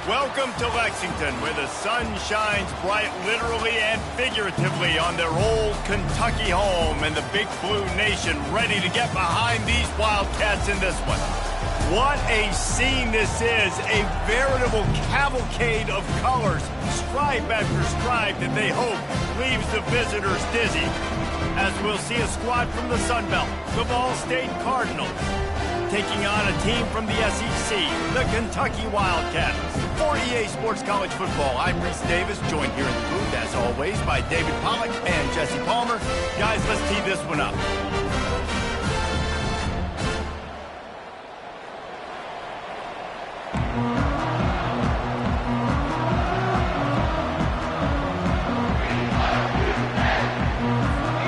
Welcome to Lexington, where the sun shines bright literally and figuratively on their old Kentucky home, and the Big Blue Nation ready to get behind these Wildcats in this one. What a scene this is, a veritable cavalcade of colors, stripe after stripe that they hope leaves the visitors dizzy. As we'll see a squad from the Sun Belt, the Ball State Cardinals, taking on a team from the SEC, the Kentucky Wildcats. For EA Sports College Football, I'm Reese Davis, joined here in the booth, as always, by David Pollack and Jesse Palmer. Guys, let's tee this one up.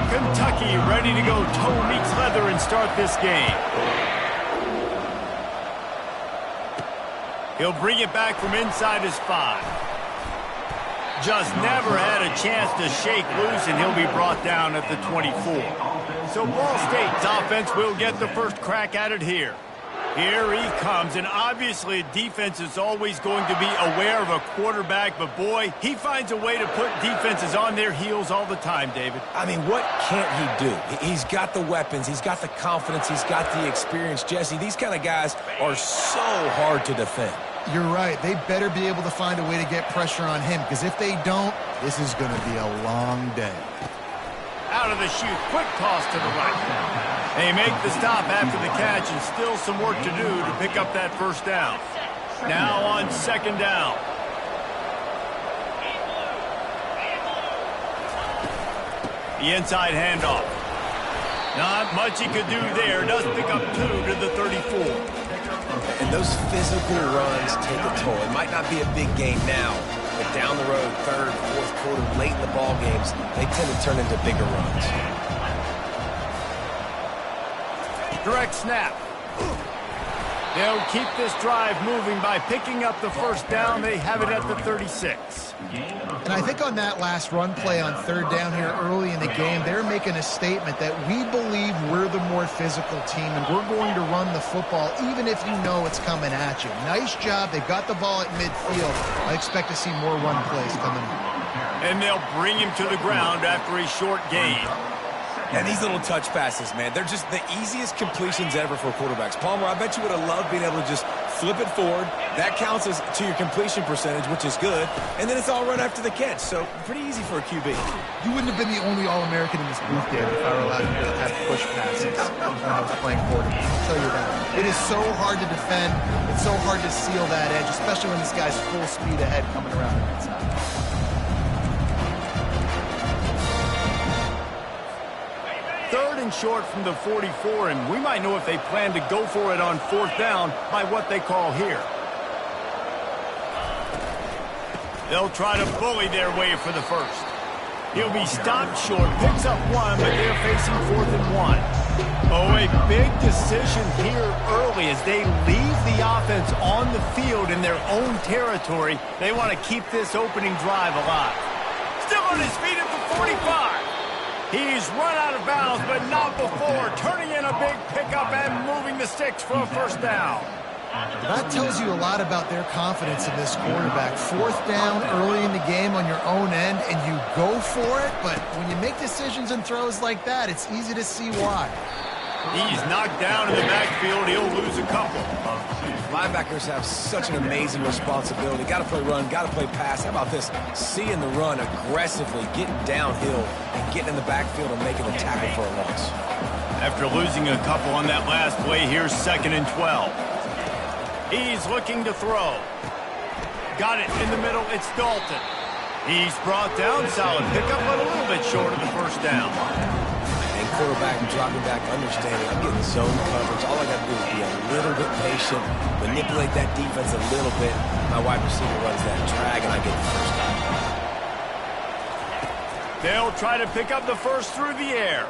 Kentucky ready to go toe meets leather and start this game. He'll bring it back from inside his 5. Just never had a chance to shake loose, and he'll be brought down at the 24. So Ball State's offense will get the first crack at it here. Here he comes, and obviously defense is always going to be aware of a quarterback, but boy, he finds a way to put defenses on their heels all the time, David. I mean, what can't he do? He's got the weapons, he's got the confidence, he's got the experience. Jesse, these kind of guys are so hard to defend. You're right. They better be able to find a way to get pressure on him, because if they don't, this is going to be a long day. Out of the chute, quick toss to the right. They make the stop after the catch, and still some work to do to pick up that first down. Now on second down. The inside handoff. Not much he could do there. Does pick up 2 to the 34. And those physical runs take a toll. It might not be a big game now, but down the road, third, fourth quarter, late in the ball games, they tend to turn into bigger runs. Direct snap. They'll keep this drive moving by picking up the first down. They have it at the 36. And I think on that last run play on third down here early in the game, they're making a statement that we believe we're the more physical team, and we're going to run the football even if you know it's coming at you. Nice job. They've got the ball at midfield. I expect to see more run plays coming up. And they'll bring him to the ground after a short gain. And these little touch passes, man, they're just the easiest completions ever for quarterbacks. Palmer, I bet you would have loved being able to just flip it forward. That counts as to your completion percentage, which is good. And then it's all run after the catch, so pretty easy for a QB. You wouldn't have been the only All-American in this booth, David, if I were allowed to have push passes when I was playing quarterback. I'll tell you that. It is so hard to defend. It's so hard to seal that edge, especially when this guy's full speed ahead coming around the inside. Third and short from the 44, and we might know if they plan to go for it on fourth down by what they call here. They'll try to bully their way for the first. He'll be stopped short, picks up 1, but they're facing 4th and 1. Oh, a big decision here early as they leave the offense on the field in their own territory. They want to keep this opening drive alive. Still on his feet at the 45. He's run out of bounds, but not before turning in a big pickup and moving the sticks for a first down. That tells you a lot about their confidence in this quarterback. 4th down early in the game on your own end, and you go for it, but when you make decisions and throws like that, it's easy to see why. He's knocked down in the backfield. He'll lose a couple. Linebackers have such an amazing responsibility. Got to play run, got to play pass. How about this? Seeing the run aggressively, getting downhill, and getting in the backfield and making a tackle for a loss. After losing a couple on that last play, here's 2nd and 12. He's looking to throw. Got it in the middle. It's Dalton. He's brought down. Solid pickup, but a little bit short of the first down. And quarterback and dropping back, understanding I'm getting zone coverage. All I got to do is be a little bit patient, manipulate that defense a little bit. My wide receiver runs that drag, and I get the first down. They'll try to pick up the first through the air.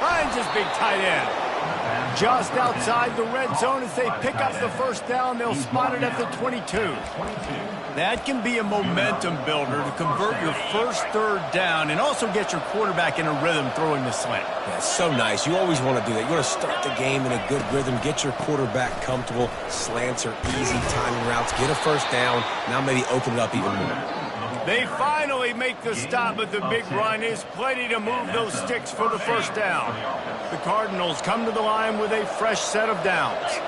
Finds his big tight end. Just outside the red zone as they pick up the first down. They'll spot it at the 22. That can be a momentum builder to convert your first third down and also get your quarterback in a rhythm throwing the slant. That's so nice. You always want to do that. You want to start the game in a good rhythm, get your quarterback comfortable. Slants are easy timing routes. Get a first down. Now maybe open it up even more. They finally make the stop, but the big run is plenty to move those sticks for the first down. The Cardinals come to the line with a fresh set of downs.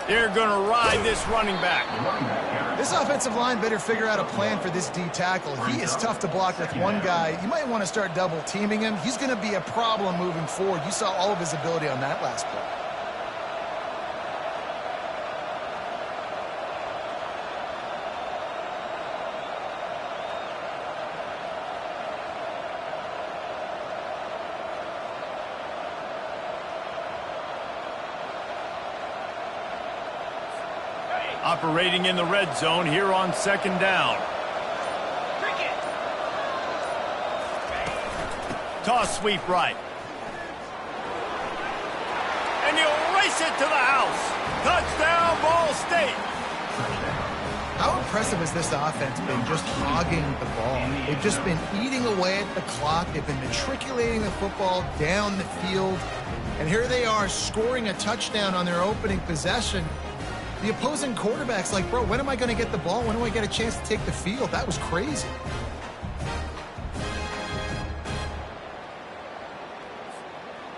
They're going to ride this running back. This offensive line better figure out a plan for this D tackle. He is tough to block with one guy. You might want to start double teaming him. He's going to be a problem moving forward. You saw all of his ability on that last play. Operating in the red zone here on second down. Toss sweep right. And he'll race it to the house. Touchdown, Ball State. How impressive has this offense been just hogging the ball? They've just been eating away at the clock. They've been matriculating the football down the field. And here they are scoring a touchdown on their opening possession. The opposing quarterback's like, bro, when am I going to get the ball? When do I get a chance to take the field? That was crazy.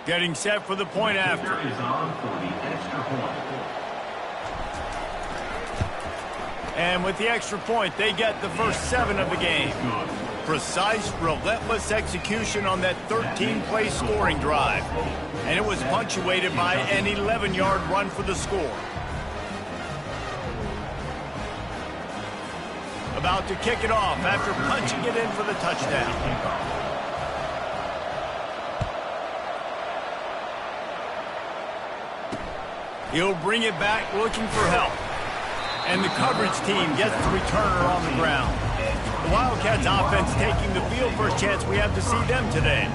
Getting set for the point after. And with the extra point, they get the first 7 of the game. Precise, relentless execution on that 13-play scoring drive. And it was punctuated by an 11-yard run for the score. About to kick it off after punching it in for the touchdown. He'll bring it back looking for help. And the coverage team gets the returner on the ground. The Wildcats offense taking the field. First chance we have to see them today.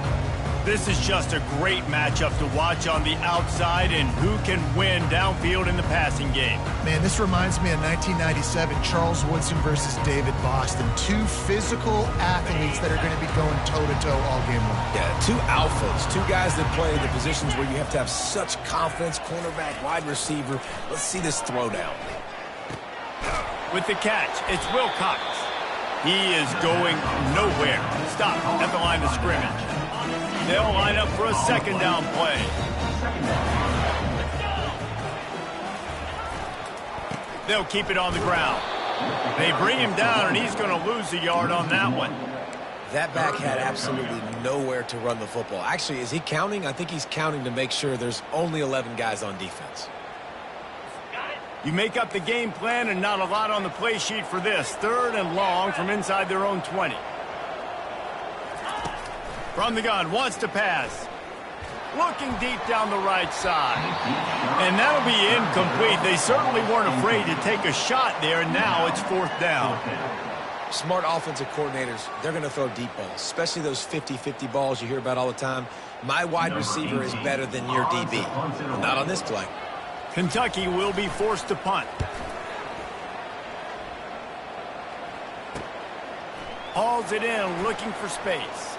This is just a great matchup to watch on the outside and who can win downfield in the passing game. Man, this reminds me of 1997, Charles Woodson versus David Boston. 2 physical athletes that are going to be going toe-to-toe all game long. Yeah, 2 alphas, 2 guys that play the positions where you have to have such confidence, cornerback, wide receiver. Let's see this throwdown. With the catch, it's Wilcox. He is going nowhere. Stop at the line of scrimmage. They'll line up for a second down play. They'll keep it on the ground. They bring him down, and he's going to lose a yard on that one. That back had absolutely nowhere to run the football. Actually, is he counting? I think he's counting to make sure there's only 11 guys on defense. You make up the game plan and not a lot on the play sheet for this. 3rd and long from inside their own 20. From the gun, wants to pass. Looking deep down the right side. And that'll be incomplete. They certainly weren't afraid to take a shot there, and now it's 4th down. Smart offensive coordinators, they're going to throw deep balls, especially those 50-50 balls you hear about all the time. My wide receiver is better than your DB. Not on this play. Kentucky will be forced to punt. Hauls it in, looking for space.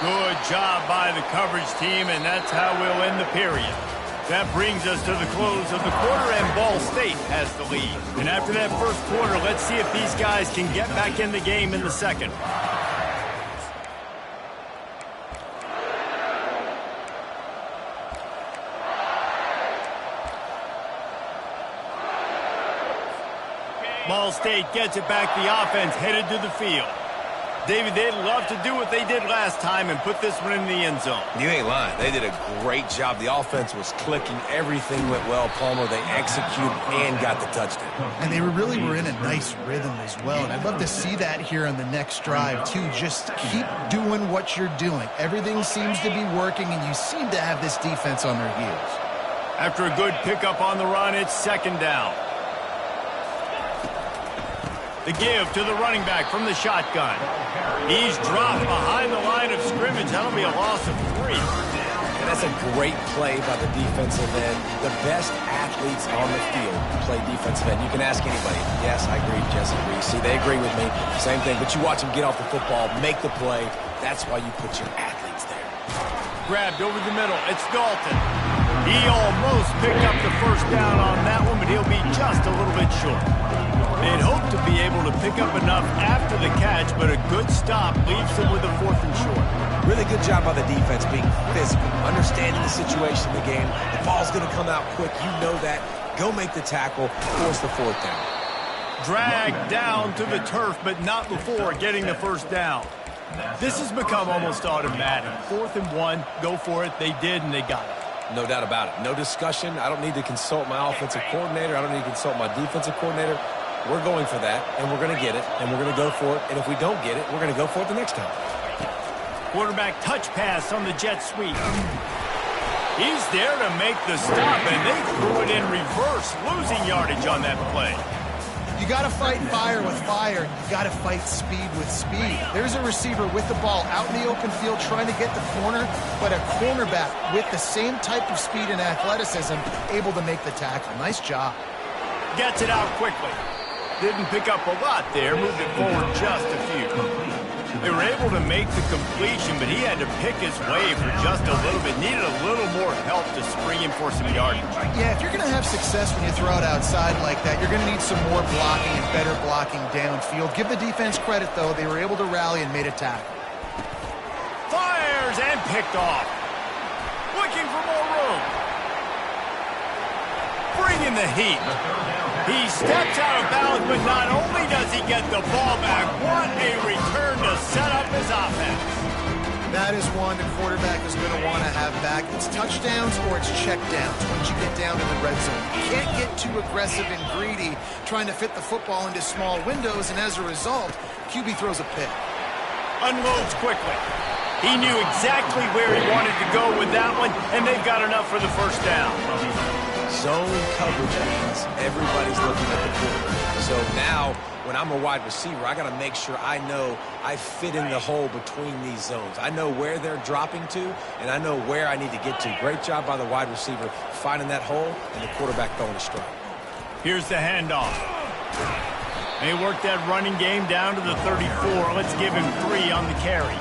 Good job by the coverage team, and that's how we'll end the period. That brings us to the close of the quarter, and Ball State has the lead. And after that first quarter, let's see if these guys can get back in the game in the second. Ball State gets it back. The offense headed to the field. David, they'd love to do what they did last time and put this one in the end zone. You ain't lying. They did a great job. The offense was clicking. Everything went well, Palmer. They executed and got the touchdown. And they really were in a nice rhythm as well. And I'd love to see that here on the next drive, too. Just keep doing what you're doing. Everything seems to be working, and you seem to have this defense on their heels. After a good pickup on the run, it's second down. The give to the running back from the shotgun. He's dropped behind the line of scrimmage. That'll be a loss of 3. And that's a great play by the defensive end. The best athletes on the field play defensive end. You can ask anybody. Yes, I agree, Jesse agrees. See, they agree with me. Same thing. But you watch them get off the football, make the play. That's why you put your athletes there. Grabbed over the middle. It's Dalton. He almost picked up the first down on that one, but he'll be just a little bit short. They'd hoped to be able to pick up enough after the catch, but a good stop leaves them with a 4th and short. Really good job by the defense being physical, understanding the situation in the game. The ball's going to come out quick. You know that. Go make the tackle, force the 4th down. Dragged down to the turf, but not before getting the first down. This has become almost automatic. 4th and 1, go for it. They did, and they got it. No doubt about it. No discussion. I don't need to consult my offensive coordinator. I don't need to consult my defensive coordinator. We're going for that, and we're going to get it, and we're going to go for it. And if we don't get it, we're going to go for it the next time. Quarterback touch pass on the jet sweep. He's there to make the stop, and they threw it in reverse, losing yardage on that play. You got to fight fire with fire. You got to fight speed with speed. There's a receiver with the ball out in the open field trying to get the corner, but a cornerback with the same type of speed and athleticism able to make the tackle. Nice job. Gets it out quickly. Didn't pick up a lot there, moved it forward just a few. They were able to make the completion, but he had to pick his way for just a little bit. Needed a little more help to spring him for some yardage. Yeah, if you're going to have success when you throw it outside like that, you're going to need some more blocking and better blocking downfield. Give the defense credit, though. They were able to rally and made a tackle. Fires and picked off. Looking for more room. Bringing the heat. He steps out of bounds, but not only does he get the ball back, what a return to set up his offense. That is one the quarterback is going to want to have back. It's touchdowns or it's checkdowns once you get down to the red zone. You can't get too aggressive and greedy trying to fit the football into small windows, and as a result, QB throws a pick. Unloads quickly. He knew exactly where he wanted to go with that one, and they've got enough for the first down. Zone coverage means everybody's looking at the quarterback. So now, when I'm a wide receiver, I got to make sure I know I fit in the hole between these zones. I know where they're dropping to, and I know where I need to get to. Great job by the wide receiver finding that hole, and the quarterback throwing a strike. Here's the handoff. They work that running game down to the 34. Let's give him 3 on the carry.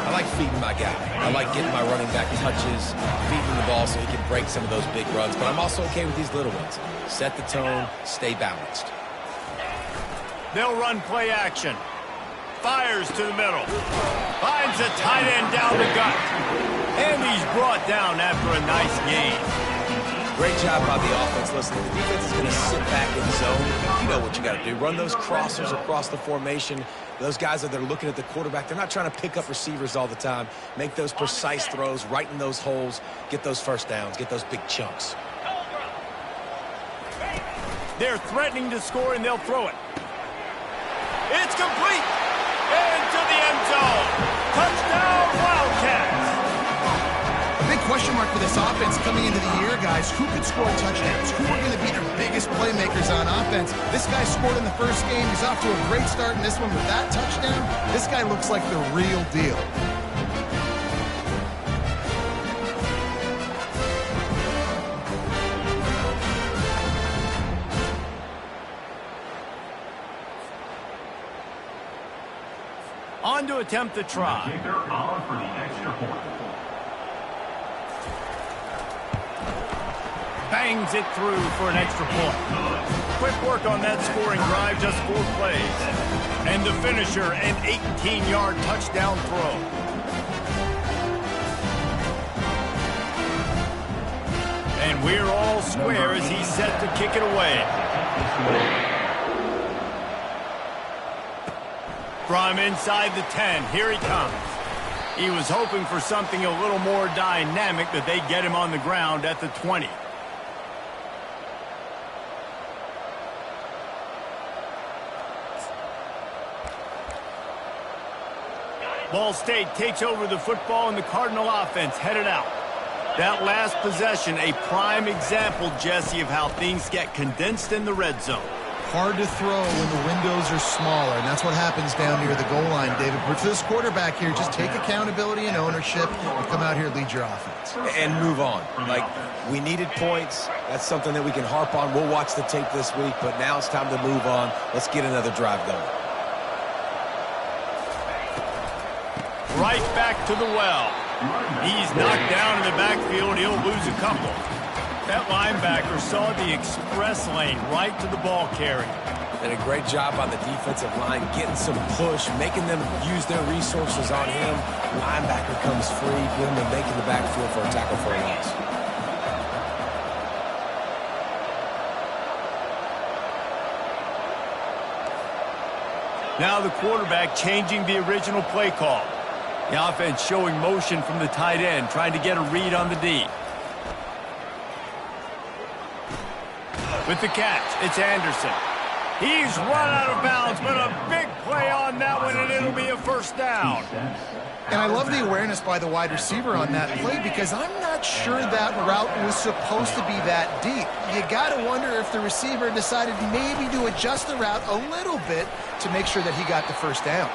I like feeding my guy. I like getting my running back touches, feeding the ball so he can break some of those big runs. But I'm also okay with these little ones. Set the tone, stay balanced. They'll run play action. Fires to the middle. Finds a tight end down the gut. And he's brought down after a nice gain. Great job by the offense. Listen, the defense is going to sit back in zone. You know what you got to do. Run those crossers across the formation. Those guys that are looking at the quarterback, they're not trying to pick up receivers all the time. Make those precise throws, right in those holes, get those first downs, get those big chunks. They're threatening to score, and they'll throw it. It's complete. Into the end zone. Touchdown, Wildcats. A big question mark for this offense coming into the year, guys. Who could score touchdowns? Who are going to be their biggest playmakers on offense? This guy scored in the first game. He's off to a great start in this one with that touchdown. This guy looks like the real deal. On to attempt the try. Bangs it through for an extra point. Quick work on that scoring drive, just 4 plays. And the finisher, an 18-yard touchdown throw. And we're all square as he's set to kick it away. From inside the 10, here he comes. He was hoping for something a little more dynamic, that they get him on the ground at the 20. Ball State takes over the football, and the Cardinal offense headed out. That last possession, a prime example, Jesse, of how things get condensed in the red zone. Hard to throw when the windows are smaller, and that's what happens down near the goal line, David. But for this quarterback here, just take accountability and ownership and come out here and lead your offense. And move on. Like, we needed points. That's something that we can harp on. We'll watch the tape this week, but now it's time to move on. Let's get another drive going. Right back to the well. He's knocked down in the backfield. He'll lose a couple. That linebacker saw the express lane right to the ball carrier. And a great job on the defensive line, getting some push, making them use their resources on him. Linebacker comes free, getting them making the backfield for a tackle for a loss. Now the quarterback changing the original play call. The offense showing motion from the tight end, trying to get a read on the D. With the catch, it's Anderson. He's run out of bounds, but a big play on that one, and it'll be a first down. And I love the awareness by the wide receiver on that play because I'm not sure that route was supposed to be that deep. You got to wonder if the receiver decided maybe to adjust the route a little bit to make sure that he got the first down.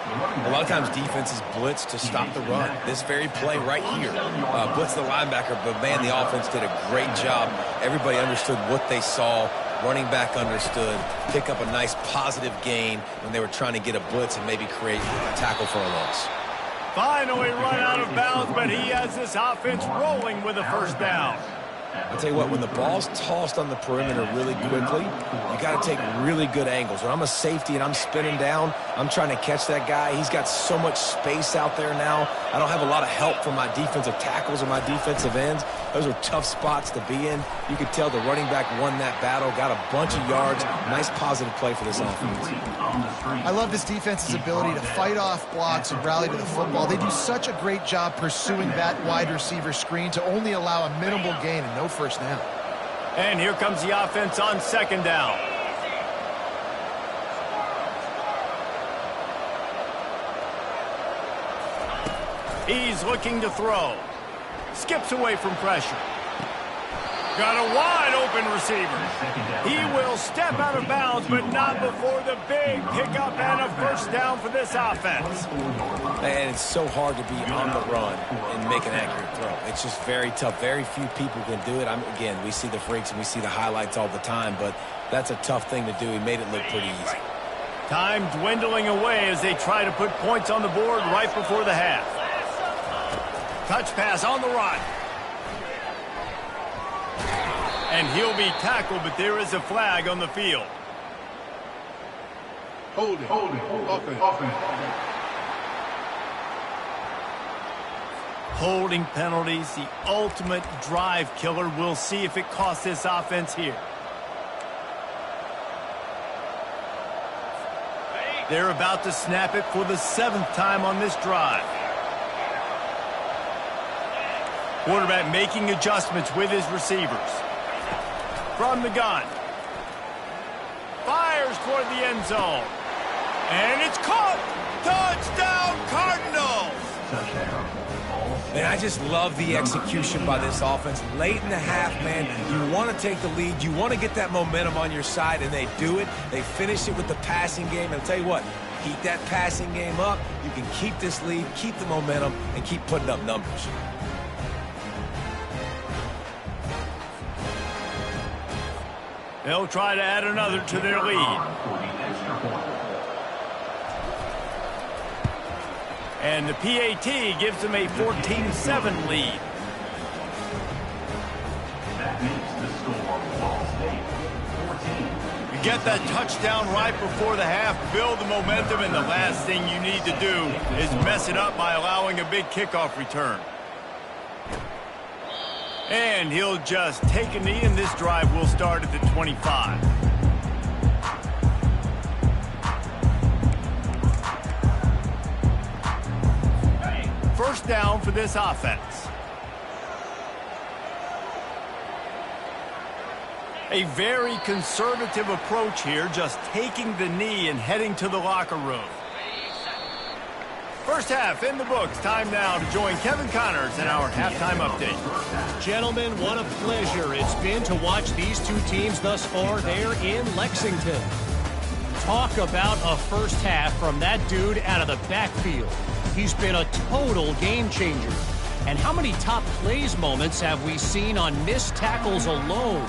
A lot of times defenses blitz to stop the run. This very play right here, blitz the linebacker, but man, the offense did a great job. Everybody understood what they saw. Running back understood. Pick up a nice positive gain when they were trying to get a blitz and maybe create a tackle for a loss. Finally run out of bounds, but he has this offense rolling with a first down. I'll tell you what, when the ball's tossed on the perimeter really quickly, you got to take really good angles. When I'm a safety and I'm spinning down, I'm trying to catch that guy. He's got so much space out there now. I don't have a lot of help from my defensive tackles or my defensive ends. Those are tough spots to be in. You could tell the running back won that battle, got a bunch of yards. Nice positive play for this offense. I love this defense's ability to fight off blocks and rally to the football. They do such a great job pursuing that wide receiver screen to only allow a minimal gain and no first down. And here comes the offense on second down. He's looking to throw. Skips away from pressure. Got a wide open receiver. He will step out of bounds, but not before the big pickup and a first down for this offense. And it's so hard to be on the run and make an accurate throw. It's just very tough. Very few people can do it. Again, we see the freaks and we see the highlights all the time, but that's a tough thing to do. He made it look pretty easy. Time dwindling away as they try to put points on the board right before the half. Touch pass on the run. And he'll be tackled, but there is a flag on the field. Hold it. Offense. Holding penalties, the ultimate drive killer. We'll see if it costs this offense here. They're about to snap it for the 7th time on this drive. Quarterback making adjustments with his receivers. From the gun. Fires toward the end zone. And it's caught. Touchdown, Cardinals. Man, I just love the execution by this offense. Late in the half, man, you want to take the lead. You want to get that momentum on your side, and they do it. They finish it with the passing game. And I'll tell you what, keep that passing game up. You can keep this lead, keep the momentum, and keep putting up numbers. They'll try to add another to their lead. And the PAT gives them a 14-7 lead. You get that touchdown right before the half, build the momentum, and the last thing you need to do is mess it up by allowing a big kickoff return. And he'll just take a knee, and this drive will start at the 25. First down for this offense. A very conservative approach here, just taking the knee and heading to the locker room. First half in the books. Time now to join Kevin Connors in our halftime update. Gentlemen, what a pleasure it's been to watch these two teams thus far there in Lexington. Talk about a first half from that dude out of the backfield. He's been a total game changer. And how many top plays moments have we seen on missed tackles alone?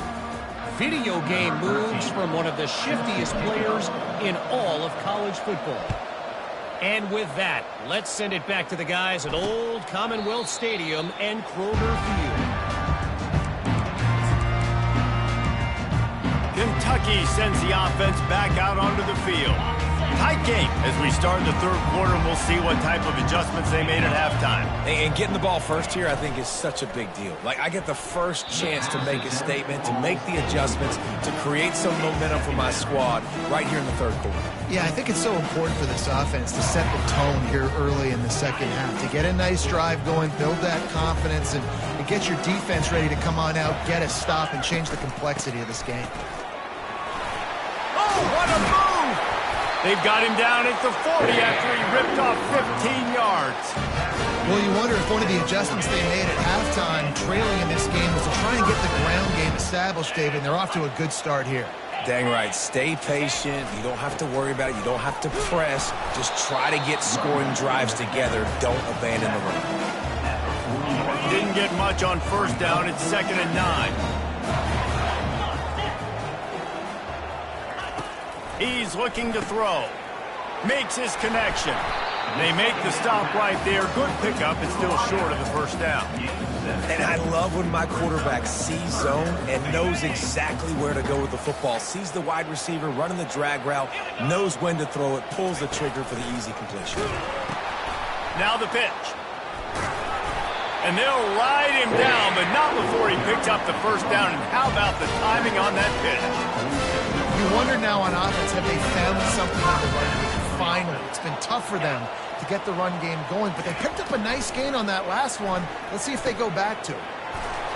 Video game moves from one of the shiftiest players in all of college football. And with that, let's send it back to the guys at Old Commonwealth Stadium and Kroger Field. Kentucky sends the offense back out onto the field. Tight game as we start the third quarter, and we'll see what type of adjustments they made at halftime. And getting the ball first here, I think, is such a big deal. Like, I get the first chance to make a statement, to make the adjustments, to create some momentum for my squad right here in the third quarter. Yeah, I think it's so important for this offense to set the tone here early in the second half, to get a nice drive going, build that confidence, and get your defense ready to come on out, get a stop, and change the complexity of this game. Oh, what a move! They've got him down at the 40 after he ripped off 15 yards. Well, you wonder if one of the adjustments they made at halftime, trailing in this game, was to try and get the ground game established, David, and they're off to a good start here. Dang right. Stay patient. You don't have to worry about it. You don't have to press. Just try to get scoring drives together. Don't abandon the run. Didn't get much on first down. It's 2nd and 9. He's looking to throw. Makes his connection. They make the stop right there. Good pickup. It's still short of the first down. And I love when my quarterback sees zone and knows exactly where to go with the football. Sees the wide receiver running the drag route, knows when to throw it, pulls the trigger for the easy completion. Now the pitch. And they'll ride him down, but not before he picks up the first down. And how about the timing on that pitch? You wonder now on offense, have they found something on the run game? Finally, it's been tough for them to get the run game going, but they picked up a nice gain on that last one. Let's see if they go back to it.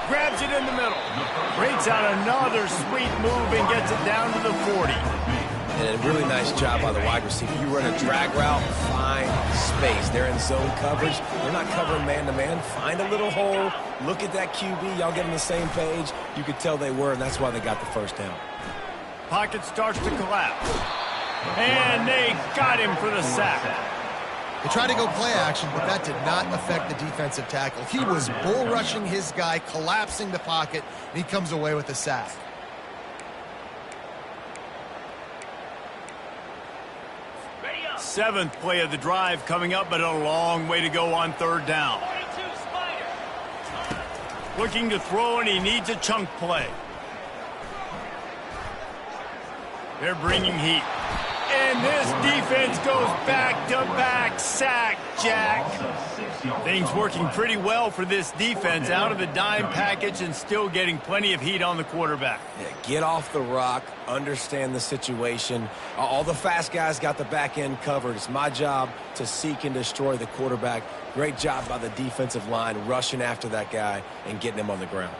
Grabs it in the middle. Breaks out another sweet move and gets it down to the 40. And a really nice job by the wide receiver. You run a drag route, find space. They're in zone coverage. They're not covering man-to-man. Find a little hole. Look at that QB. Y'all get on the same page. You could tell they were, and that's why they got the first down. Pocket starts to collapse. And they got him for the sack. They tried to go play action, but that did not affect the defensive tackle. He was bull rushing his guy, collapsing the pocket, and he comes away with a sack. Seventh play of the drive coming up, but a long way to go on third down. Looking to throw, and he needs a chunk play. They're bringing heat. And this defense goes back-to-back sack, Jack. Things working pretty well for this defense, out of the dime package and still getting plenty of heat on the quarterback. Yeah, get off the rock, understand the situation. All the fast guys got the back end covered. It's my job to seek and destroy the quarterback. Great job by the defensive line, rushing after that guy and getting him on the ground.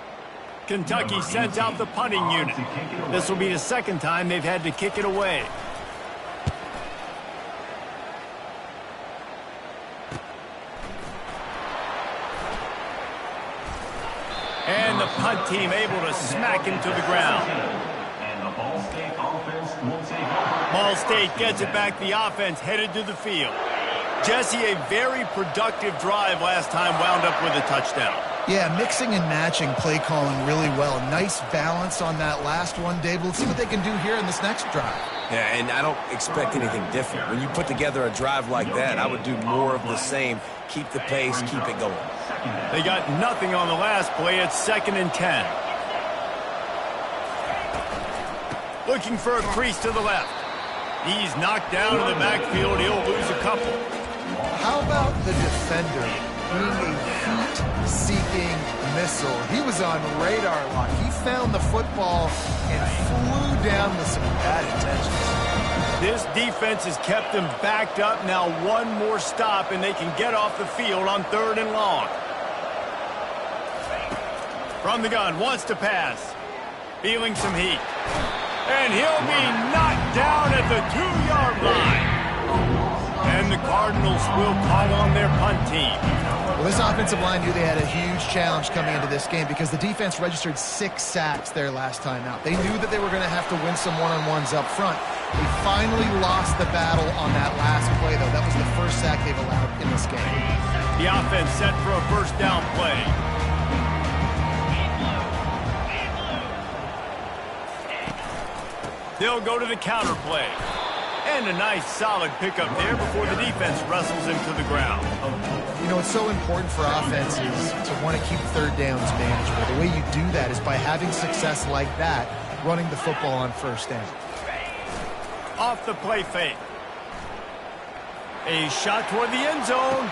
Kentucky sends out the punting unit. This will be the second time they've had to kick it away. And the punt team able to smack him to the ground. Ball State gets it back. The offense headed to the field. Jesse, a very productive drive last time, wound up with a touchdown. Yeah, mixing and matching play calling really well. Nice balance on that last one, Dave. Let's see what they can do here in this next drive. Yeah, and I don't expect anything different. When you put together a drive like that, I would do more of the same. Keep the pace, keep it going. They got nothing on the last play. It's 2nd and 10. Looking for a crease to the left. He's knocked down in the backfield. He'll lose a couple. How about the defender being a heat-seeking missile? He was on radar lock. He found the football and flew down with some bad intentions. This defense has kept them backed up. Now one more stop, and they can get off the field on 3rd and long. From the gun, wants to pass. Feeling some heat. And he'll be knocked down at the 2-yard line. And and the Cardinals will call on their punt team. Well, this offensive line knew they had a huge challenge coming into this game because the defense registered 6 sacks their last time out. They knew that they were going to have to win some one-on-ones up front. They finally lost the battle on that last play, though. That was the first sack they've allowed in this game. The offense set for a first down play. They'll go to the counter play. And a nice solid pickup there before the defense wrestles him to the ground. You know, it's so important for offenses to want to keep third downs manageable. The way you do that is by having success like that, running the football on first down. Off the play fake. A shot toward the end zone.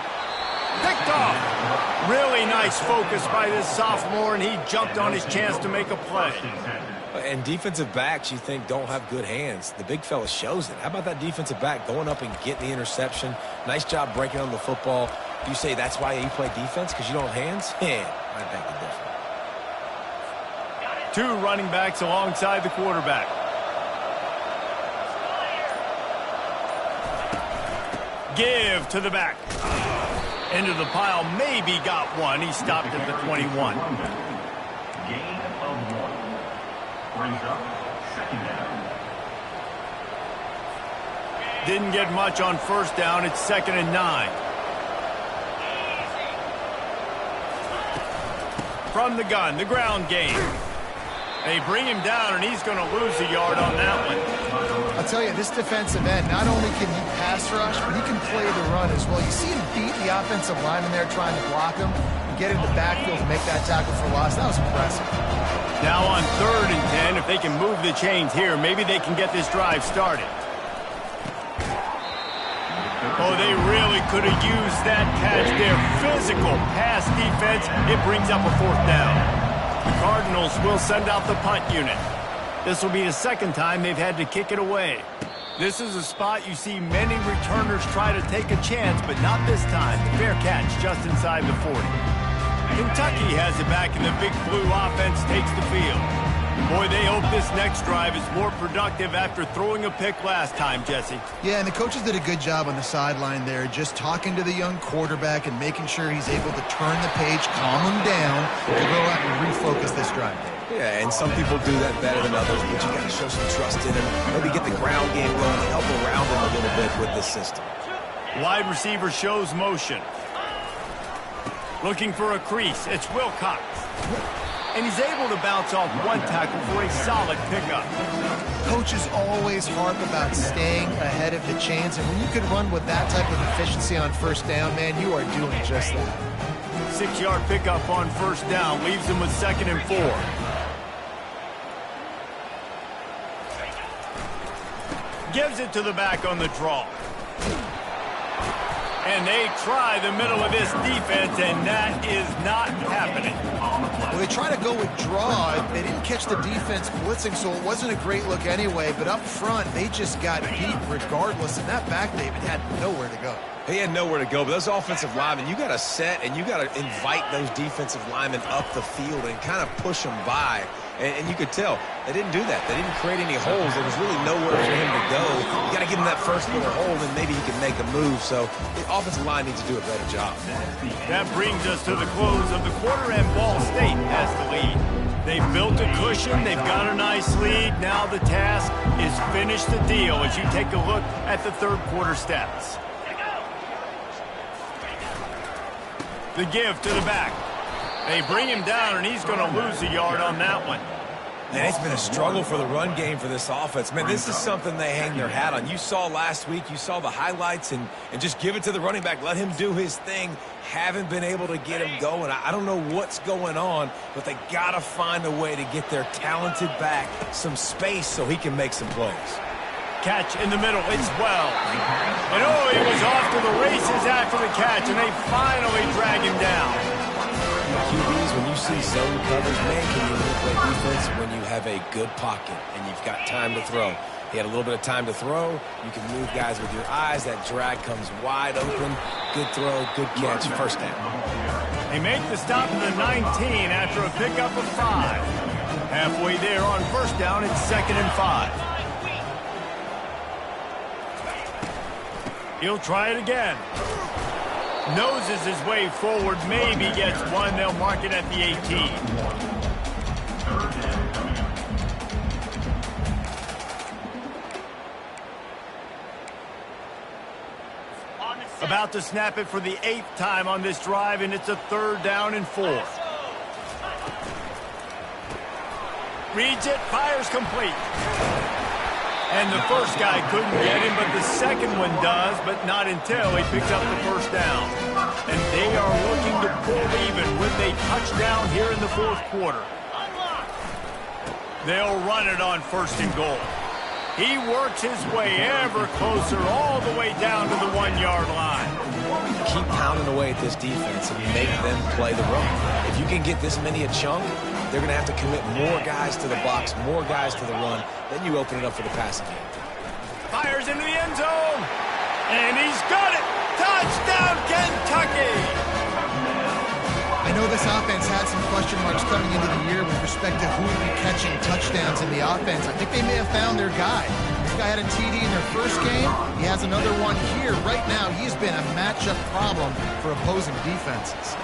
Picked off. Really nice focus by this sophomore, and he jumped on his chance to make a play. And defensive backs, you think, don't have good hands. The big fella shows it. How about that defensive back going up and getting the interception? Nice job breaking on the football. You say that's why you play defense, because you don't have hands? Yeah, I beg to differ. 2 running backs alongside the quarterback. Give to the back. Into the pile, maybe got one. He stopped at the 21. Gain of 1. Brings up second down. Didn't get much on first down. It's 2nd and 9. From the gun, the ground game. They bring him down, and he's going to lose a yard on that one. I'll tell you, this defensive end, not only can he pass rush, but he can play the run as well. You see him beat the offensive lineman there trying to block him and get in the backfield and make that tackle for loss. That was impressive. Now on 3rd and 10, if they can move the chains here, maybe they can get this drive started. Oh, they really could have used that catch there. Physical pass defense. It brings up a 4th down. The Cardinals will send out the punt unit. This will be the 2nd time they've had to kick it away. This is a spot you see many returners try to take a chance, but not this time. The fair catch just inside the 40. Kentucky has it back, and the Big Blue offense takes the field. Boy, they hope this next drive is more productive after throwing a pick last time, Jesse. Yeah, and the coaches did a good job on the sideline there, just talking to the young quarterback and making sure he's able to turn the page, calm him down, to go out and refocus this drive. Yeah, and some people do that better than others, but you got to show some trust in him. Maybe get the ground game going, help around him a little bit with this system. Wide receiver shows motion. Looking for a crease. It's Wilcox. And he's able to bounce off one tackle for a solid pickup. Coaches always harp about staying ahead of the chains, and when you can run with that type of efficiency on first down, man, you are doing just that. 6-yard pickup on first down leaves him with 2nd and 4. Gives it to the back on the draw. And they try the middle of this defense, and that is not happening. Well, they try to go with draw. They didn't catch the defense blitzing, so it wasn't a great look anyway. But up front, they just got beat regardless. And that back, David, had nowhere to go. He had nowhere to go, but those offensive linemen, you got to set and you got to invite those defensive linemen up the field and kind of push them by. And you could tell they didn't do that. They didn't create any holes. There was really nowhere for him to go. You got to give him that first little hole, and maybe he can make a move. So the offensive line needs to do a better job. That brings us to the close of the quarter, and Ball State has the lead. They've built a cushion. They've got a nice lead. Now the task is finish the deal as you take a look at the third quarter stats. The give to the back. They bring him down, and he's going to lose a yard on that one. Man, it's been a struggle for the run game for this offense. Man, this is something they hang their hat on. You saw last week, you saw the highlights, and just give it to the running back. Let him do his thing. Haven't been able to get him going. I don't know what's going on, but they got to find a way to get their talented back some space so he can make some plays. Catch in the middle. It's well. And oh, he was off to the races after the catch, and they finally drag him down. QBs, when you see zone covers, man, can you play defense when you have a good pocket and you've got time to throw. He had a little bit of time to throw. You can move guys with your eyes. That drag comes wide open. Good throw, good catch, first down. They make the stop at the 19 after a pickup of 5. Halfway there on first down, it's 2nd and 5. He'll try it again. Noses his way forward, maybe gets one. They'll mark it at the 18. About to snap it for the 8th time on this drive, and it's a 3rd down and 4. Reads it, fires complete. And the first guy couldn't get him, but the second one does, but not until he picks up the 1st down. And they are looking to pull even with a touchdown here in the 4th quarter. They'll run it on 1st and goal. He works his way ever closer all the way down to the 1-yard line. Keep pounding away at this defense and make them play the run. If you can get this many a chunk, they're going to have to commit more guys to the box, more guys to the run. Then you open it up for the passing game. Fires into the end zone. And he's got it. Touchdown, Kentucky. I know this offense had some question marks coming into the year with respect to who would be catching touchdowns in the offense. I think they may have found their guy. This guy had a TD in their first game. He has another one here. Right now, he's been a matchup problem for opposing defenses.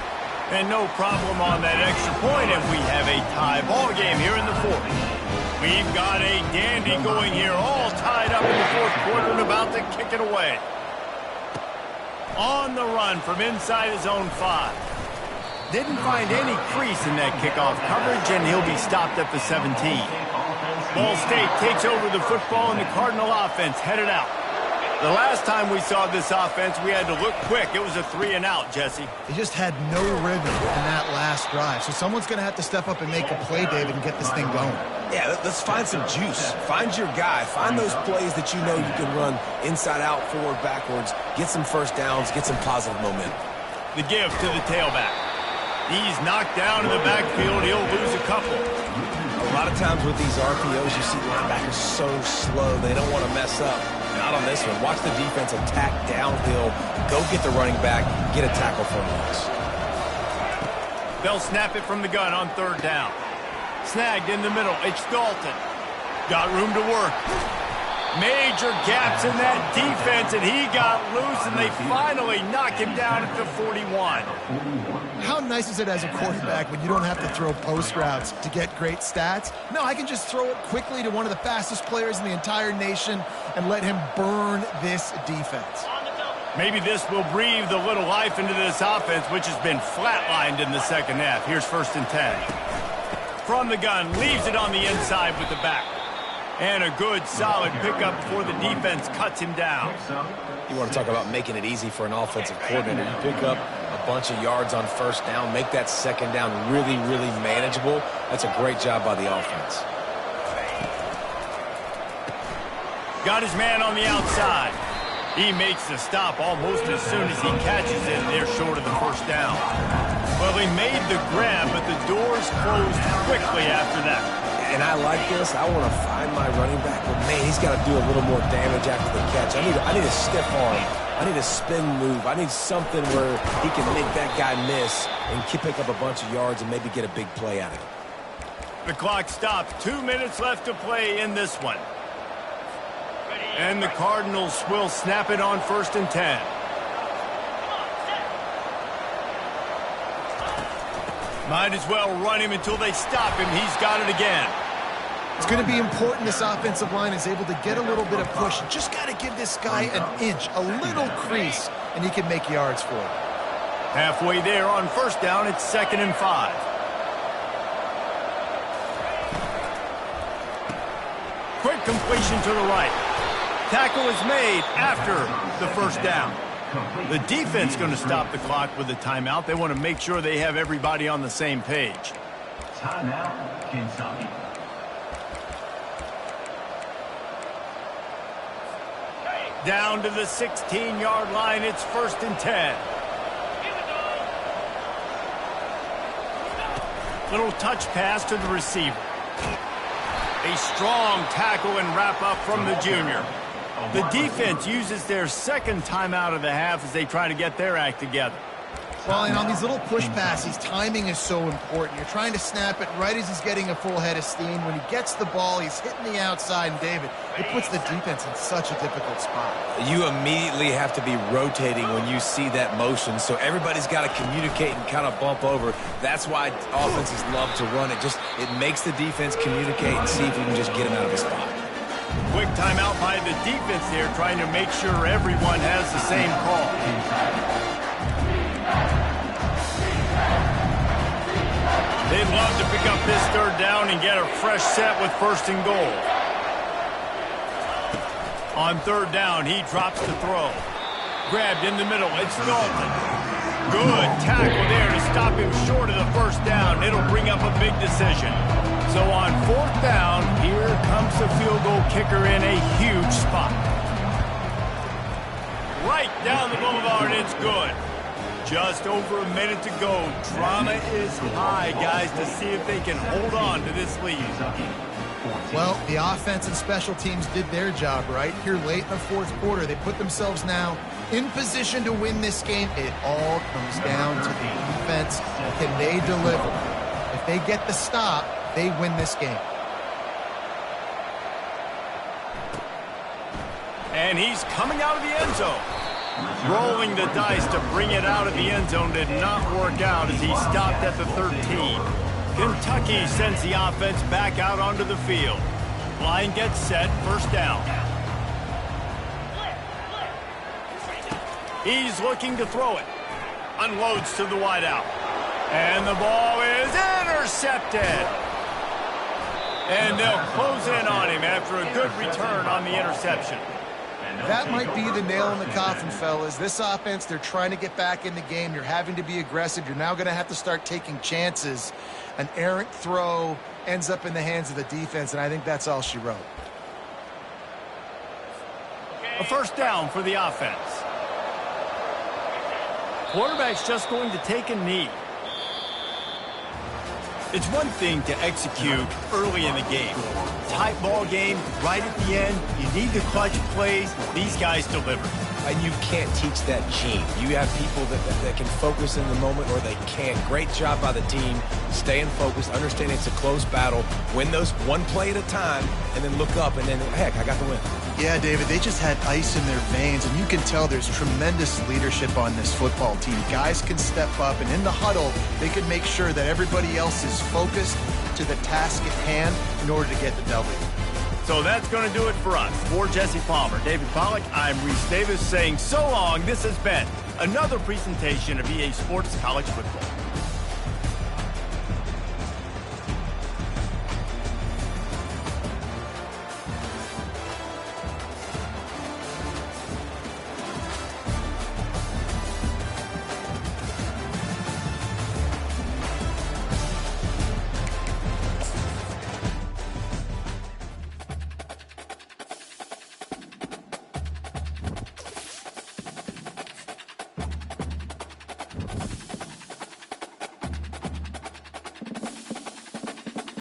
And no problem on that extra point, and we have a tie ball game here in the 4th. We've got a dandy going here, all tied up in the 4th quarter and about to kick it away. On the run from inside his own 5. Didn't find any crease in that kickoff coverage, and he'll be stopped at the 17. Ball State takes over the football, and the Cardinal offense headed out. The last time we saw this offense, we had to look quick. It was a 3-and-out, Jesse. They just had no rhythm in that last drive. So someone's going to have to step up and make a play, David, and get this thing going. Yeah, let's find some juice. Find your guy. Find those plays that you know you can run inside out, forward, backwards. Get some 1st downs. Get some positive momentum. The give to the tailback. He's knocked down in the backfield. He'll lose a couple. A lot of times with these RPOs, you see linebackers so slow. They don't want to mess up. Not on this one. Watch the defense attack downhill. Go get the running back. Get a tackle for a loss. They'll snap it from the gun on 3rd down. Snagged in the middle. It's Dalton. Got room to work. Major gaps in that defense, and he got loose, and they finally knock him down at the 41. How nice is it as a quarterback when you don't have to throw post routes to get great stats? No, I can just throw it quickly to one of the fastest players in the entire nation and let him burn this defense. Maybe this will breathe a little life into this offense, which has been flatlined in the 2nd half. Here's 1st and 10. From the gun, leaves it on the inside with the back. And a good, solid pickup before the defense cuts him down. You want to talk about making it easy for an offensive coordinator. You pick up a bunch of yards on 1st down, make that 2nd down really, really manageable. That's a great job by the offense. Got his man on the outside. He makes the stop almost as soon as he catches it. They're short of the 1st down. Well, he made the grab, but the doors closed quickly after that. And I like this. I want to find my running back, but man, he's got to do a little more damage after the catch. I need a stiff arm. I need a spin move. I need something where he can make that guy miss and pick up a bunch of yards and maybe get a big play out of it. The clock stops. 2 minutes left to play in this one. And the Cardinals will snap it on 1st and 10. Might as well run him until they stop him. He's got it again. It's going to be important this offensive line is able to get a little bit of push. Just got to give this guy an inch, a little crease, and he can make yards for it. Halfway there on 1st down, it's 2nd and 5. Quick completion to the right. Tackle is made after the 1st down. The defense going to stop the clock with a timeout. They want to make sure they have everybody on the same page. Timeout, Kentucky. Down to the 16-yard line. It's 1st and 10. Little touch pass to the receiver. A strong tackle and wrap up from the junior. The defense uses their 2nd timeout of the half as they try to get their act together. Well, and on these little push passes, timing is so important. You're trying to snap it right as he's getting a full head of steam. When he gets the ball, he's hitting the outside, and David, it puts the defense in such a difficult spot. You immediately have to be rotating when you see that motion, so everybody's got to communicate and kind of bump over. That's why offenses love to run it. It makes the defense communicate and see if you can just get him out of the spot. Quick timeout by the defense here, trying to make sure everyone has the same call. They'd love to pick up this third down and get a fresh set with 1st and goal. On 3rd down, he drops the throw. Grabbed in the middle, it's Dalton. Good tackle there to stop him short of the 1st down. It'll bring up a big decision. So on 4th down, here comes the field goal kicker in a huge spot. Right down the boulevard, it's good. Just over a minute to go. Drama is high, guys, to see if they can hold on to this lead. Well, the offense and special teams did their job, right? Here late in the 4th quarter, they put themselves now in position to win this game. It all comes down to the defense. Can they deliver? If they get the stop, they win this game. And he's coming out of the end zone. Rolling the dice to bring it out of the end zone did not work out as he stopped at the 13. Kentucky sends the offense back out onto the field. Line gets set, 1st down. He's looking to throw it. Unloads to the wideout. And the ball is intercepted. And they'll close in on him after a good return on the interception. That might be the nail in the coffin, fellas. This offense, they're trying to get back in the game. You're having to be aggressive. You're now going to have to start taking chances. An errant throw ends up in the hands of the defense, and I think that's all she wrote. A 1st down for the offense. Quarterback's just going to take a knee. It's one thing to execute early in the game. Tight ball game, right at the end. You need the clutch plays. These guys deliver. And you can't teach that gene. You have people that can focus in the moment or they can't. Great job by the team, staying focused, understanding it's a close battle, win those one play at a time, and then look up and then, heck, I got the win. Yeah, David, they just had ice in their veins, and you can tell there's tremendous leadership on this football team. Guys can step up, and in the huddle, they can make sure that everybody else is focused to the task at hand in order to get the W. So that's going to do it for us. For Jesse Palmer, David Pollack, I'm Reese Davis saying so long. This has been another presentation of EA Sports College Football.